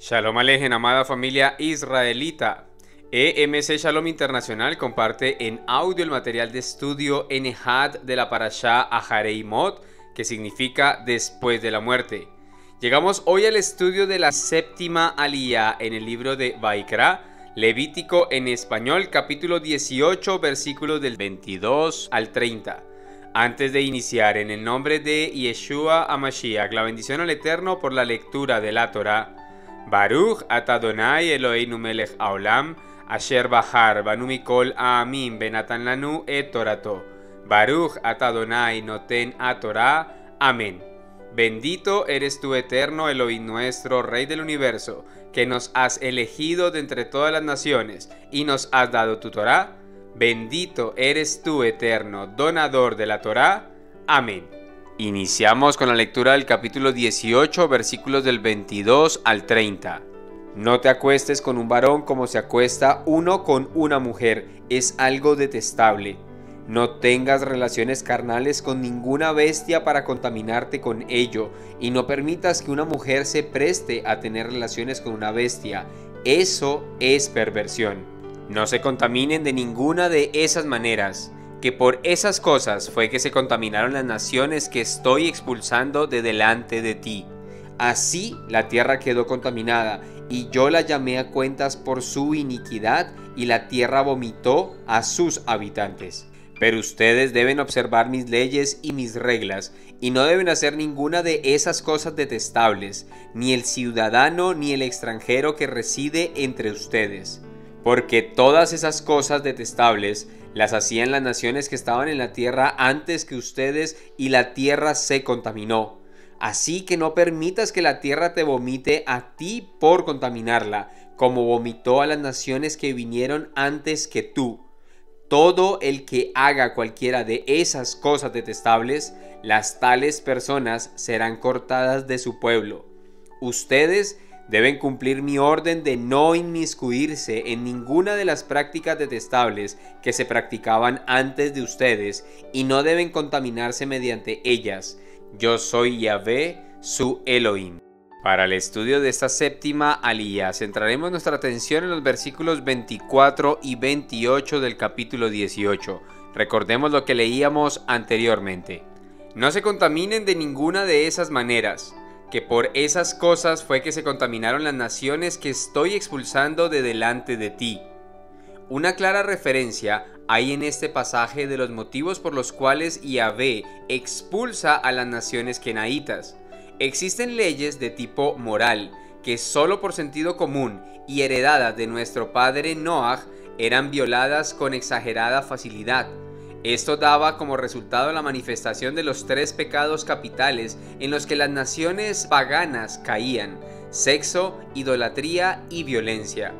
Shalom Alejem, amada familia israelita. EMC Shalom Internacional comparte en audio el material de estudio Enehad de la Parashá Ahareimot, que significa después de la muerte. Llegamos hoy al estudio de la séptima aliyá en el libro de Vaikra, Levítico en español, capítulo 18, versículos del 22 al 30. Antes de iniciar, en el nombre de Yeshua HaMashiach, la bendición al Eterno por la lectura de la Torá. Baruch ata Adonai Eloheinu melech haolam, asher bahar banu mikol ha'amim benatan lanu et torato. Baruch ata Adonai noten a Torah. Amén. Bendito eres tú, Eterno Elohim nuestro, Rey del universo, que nos has elegido de entre todas las naciones y nos has dado tu Torá. Bendito eres tú, Eterno, donador de la Torá. Amén. Iniciamos con la lectura del capítulo 18, versículos del 22 al 30. No te acuestes con un varón como se acuesta uno con una mujer, es algo detestable. No tengas relaciones carnales con ninguna bestia para contaminarte con ello, y no permitas que una mujer se preste a tener relaciones con una bestia. Eso es perversión. No se contaminen de ninguna de esas maneras, que por esas cosas fue que se contaminaron las naciones que estoy expulsando de delante de ti. Así la tierra quedó contaminada, y yo la llamé a cuentas por su iniquidad, y la tierra vomitó a sus habitantes. Pero ustedes deben observar mis leyes y mis reglas, y no deben hacer ninguna de esas cosas detestables, ni el ciudadano ni el extranjero que reside entre ustedes. Porque todas esas cosas detestables las hacían las naciones que estaban en la tierra antes que ustedes, y la tierra se contaminó. Así que no permitas que la tierra te vomite a ti por contaminarla, como vomitó a las naciones que vinieron antes que tú. Todo el que haga cualquiera de esas cosas detestables, las tales personas serán cortadas de su pueblo. Ustedes deben cumplir mi orden de no inmiscuirse en ninguna de las prácticas detestables que se practicaban antes de ustedes, y no deben contaminarse mediante ellas. Yo soy Yahvé, su Elohim. Para el estudio de esta séptima aliyá, centraremos nuestra atención en los versículos 24 y 28 del capítulo 18. Recordemos lo que leíamos anteriormente. No se contaminen de ninguna de esas maneras, que por esas cosas fue que se contaminaron las naciones que estoy expulsando de delante de ti. Una clara referencia hay en este pasaje de los motivos por los cuales Yahvé expulsa a las naciones kenaitas. Existen leyes de tipo moral que solo por sentido común y heredadas de nuestro padre Noaj eran violadas con exagerada facilidad. Esto daba como resultado la manifestación de los tres pecados capitales en los que las naciones paganas caían: sexo, idolatría y violencia.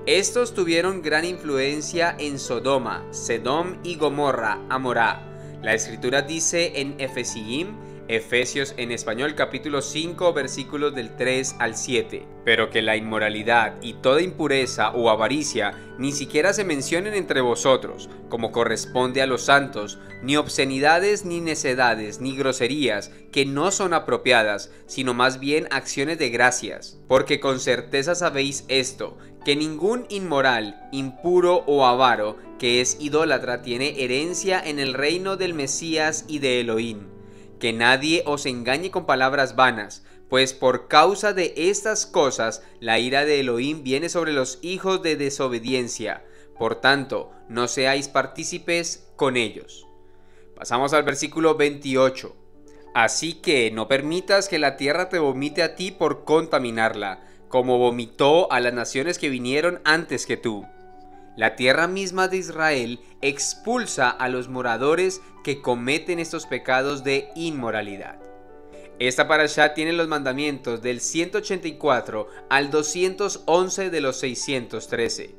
Estos tuvieron gran influencia en Sodoma, Sedom y Gomorra, Amorá. La escritura dice en Efesios en español capítulo 5 versículos del 3 al 7, pero que la inmoralidad y toda impureza o avaricia ni siquiera se mencionen entre vosotros, como corresponde a los santos, ni obscenidades, ni necedades, ni groserías, que no son apropiadas, sino más bien acciones de gracias. Porque con certeza sabéis esto, que ningún inmoral, impuro o avaro, que es idólatra, tiene herencia en el reino del Mesías y de Elohim. Que nadie os engañe con palabras vanas, pues por causa de estas cosas la ira de Elohim viene sobre los hijos de desobediencia. Por tanto, no seáis partícipes con ellos. Pasamos al versículo 28. Así que no permitas que la tierra te vomite a ti por contaminarla, como vomitó a las naciones que vinieron antes que tú. La tierra misma de Israel expulsa a los moradores que cometen estos pecados de inmoralidad. Esta parashá tiene los mandamientos del 184 al 211 de los 613.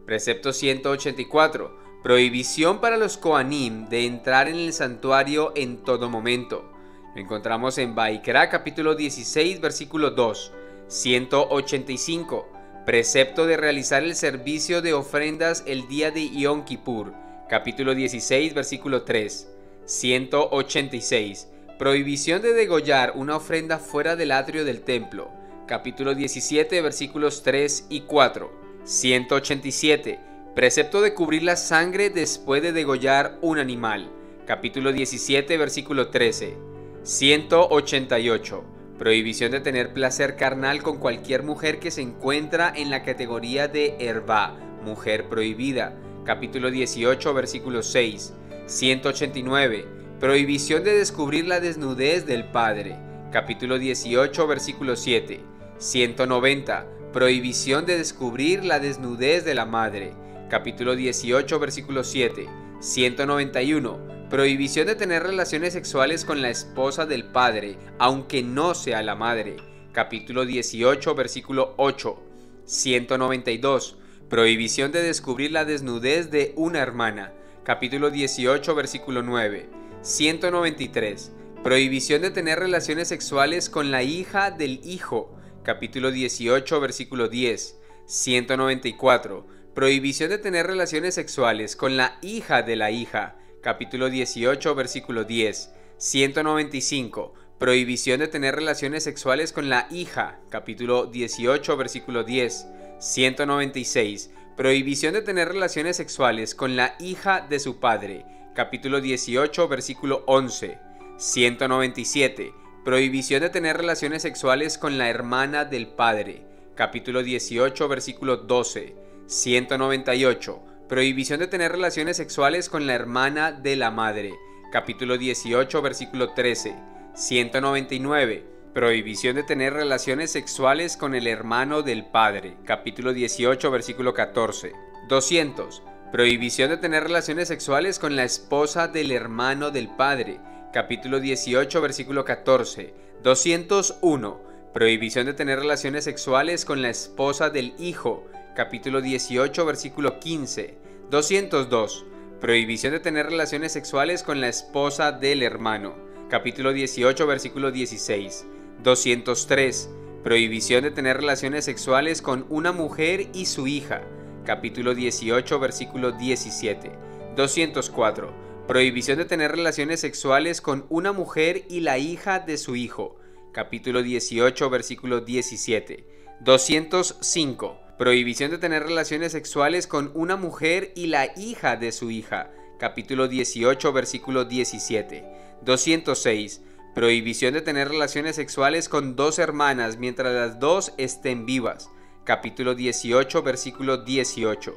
Precepto 184. Prohibición para los Kohanim de entrar en el santuario en todo momento. Lo encontramos en Vaikra capítulo 16 versículo 2. 185. Precepto de realizar el servicio de ofrendas el día de Yom Kippur, capítulo 16, versículo 3. 186. Prohibición de degollar una ofrenda fuera del atrio del templo, capítulo 17, versículos 3 y 4. 187. Precepto de cubrir la sangre después de degollar un animal, capítulo 17, versículo 13. 188. Prohibición de tener placer carnal con cualquier mujer que se encuentra en la categoría de Hervá, mujer prohibida, capítulo 18, versículo 6. 189. Prohibición de descubrir la desnudez del padre, capítulo 18, versículo 7. 190. Prohibición de descubrir la desnudez de la madre, capítulo 18, versículo 7. 191. Prohibición de tener relaciones sexuales con la esposa del padre, aunque no sea la madre, capítulo 18, versículo 8. 192. Prohibición de descubrir la desnudez de una hermana, capítulo 18, versículo 9. 193. Prohibición de tener relaciones sexuales con la hija del hijo, capítulo 18, versículo 10. 194. Prohibición de tener relaciones sexuales con la hija de la hija, capítulo 18, versículo 10. 195. Prohibición de tener relaciones sexuales con la hija, capítulo 18, versículo 10. 196. Prohibición de tener relaciones sexuales con la hija de su padre, capítulo 18, versículo 11. 197. Prohibición de tener relaciones sexuales con la hermana del padre, capítulo 18, versículo 12. 198. Prohibición de tener relaciones sexuales con la hermana de la madre, capítulo 18, versículo 13. 199. Prohibición de tener relaciones sexuales con el hermano del padre, capítulo 18, versículo 14. 200. Prohibición de tener relaciones sexuales con la esposa del hermano del padre, capítulo 18, versículo 14. 201. Prohibición de tener relaciones sexuales con la esposa del hijo, capítulo 18, versículo 15. 202. Prohibición de tener relaciones sexuales con la esposa del hermano, capítulo 18, versículo 16. 203. Prohibición de tener relaciones sexuales con una mujer y su hija, capítulo 18, versículo 17. 204. Prohibición de tener relaciones sexuales con una mujer y la hija de su hijo, capítulo 18, versículo 17. 205. Prohibición de tener relaciones sexuales con una mujer y la hija de su hija, capítulo 18, versículo 17. 206. Prohibición de tener relaciones sexuales con dos hermanas mientras las dos estén vivas, capítulo 18, versículo 18.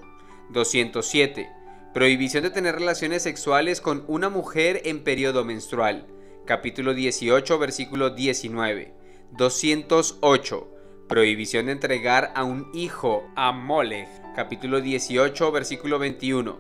207. Prohibición de tener relaciones sexuales con una mujer en periodo menstrual, capítulo 18, versículo 19. 208. Prohibición de entregar a un hijo a Molech, capítulo 18, versículo 21.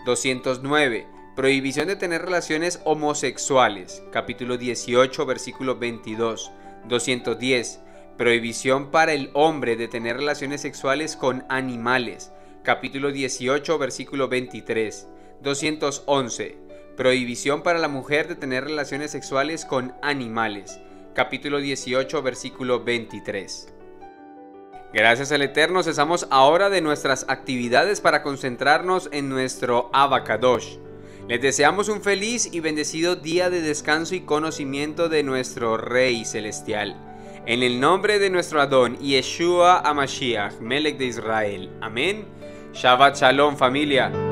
209. Prohibición de tener relaciones homosexuales, capítulo 18, versículo 22. 210. Prohibición para el hombre de tener relaciones sexuales con animales, capítulo 18, versículo 23. 211. Prohibición para la mujer de tener relaciones sexuales con animales, capítulo 18, versículo 23. Gracias al Eterno cesamos ahora de nuestras actividades para concentrarnos en nuestro Abacadosh. Les deseamos un feliz y bendecido día de descanso y conocimiento de nuestro Rey Celestial. En el nombre de nuestro Adón, Yeshua HaMashiach, Melech de Israel. Amén. Shabbat Shalom, familia.